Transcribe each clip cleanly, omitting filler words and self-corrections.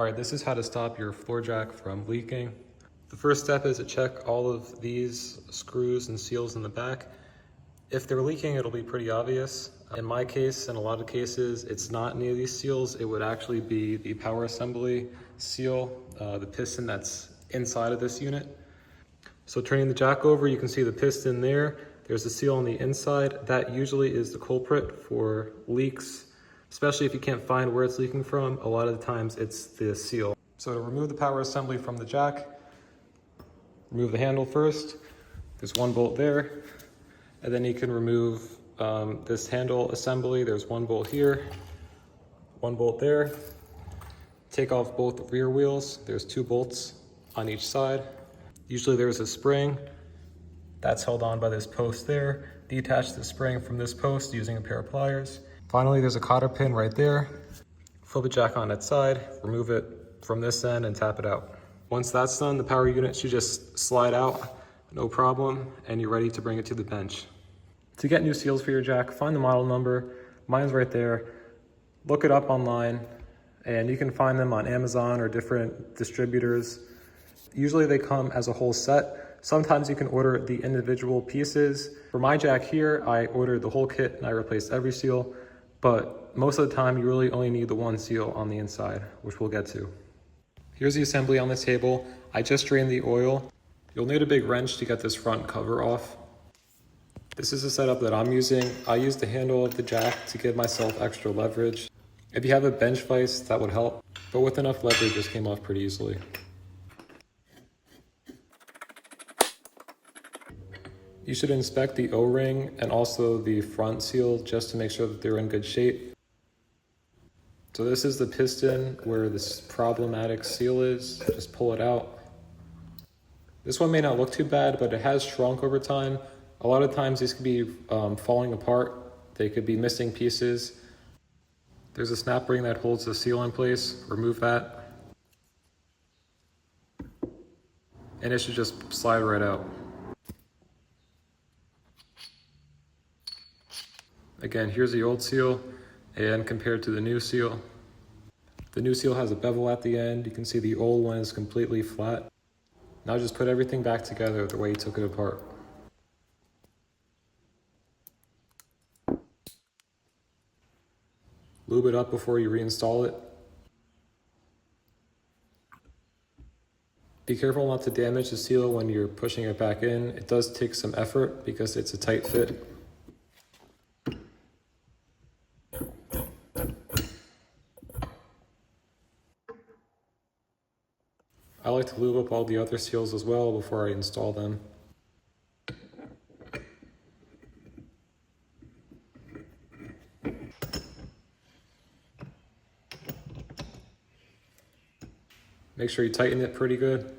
All right, this is how to stop your floor jack from leaking. The first step is to check all of these screws and seals in the back. If they're leaking, it'll be pretty obvious. In my case, in a lot of cases, it's not any of these seals. It would actually be the power assembly seal, the piston that's inside of this unit. So turning the jack over, you can see the piston there. There's a seal on the inside. That usually is the culprit for leaks, especially if you can't find where it's leaking from. A lot of the times it's the seal. So to remove the power assembly from the jack, remove the handle first. There's one bolt there. And then you can remove this handle assembly. There's one bolt here, one bolt there. Take off both rear wheels. There's two bolts on each side. Usually there's a spring that's held on by this post there. Detach the spring from this post using a pair of pliers. Finally, there's a cotter pin right there. Flip the jack on its side, remove it from this end and tap it out. Once that's done, the power unit should just slide out, no problem, and you're ready to bring it to the bench. To get new seals for your jack, find the model number. Mine's right there. Look it up online, and you can find them on Amazon or different distributors. Usually they come as a whole set. Sometimes you can order the individual pieces. For my jack here, I ordered the whole kit and I replaced every seal, but most of the time you really only need the one seal on the inside, which we'll get to. Here's the assembly on the table. I just drained the oil. You'll need a big wrench to get this front cover off. This is the setup that I'm using. I use the handle of the jack to give myself extra leverage. If you have a bench vise, that would help, but with enough leverage, this came off pretty easily. You should inspect the O-ring and also the front seal just to make sure that they're in good shape. So this is the piston where this problematic seal is. Just pull it out. This one may not look too bad, but it has shrunk over time. A lot of times these could be falling apart. They could be missing pieces. There's a snap ring that holds the seal in place. Remove that. And it should just slide right out. Again, here's the old seal, and compared to the new seal. The new seal has a bevel at the end. You can see the old one is completely flat. Now just put everything back together the way you took it apart. Lube it up before you reinstall it. Be careful not to damage the seal when you're pushing it back in. It does take some effort because it's a tight fit. I like to lube up all the other seals as well before I install them. Make sure you tighten it pretty good.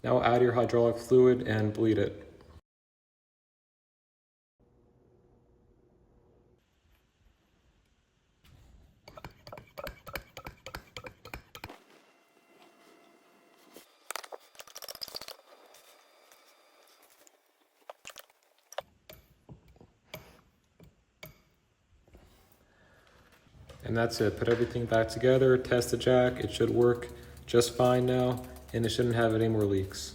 Now add your hydraulic fluid and bleed it. And that's it. Put everything back together, test the jack. It should work just fine now, and it shouldn't have any more leaks.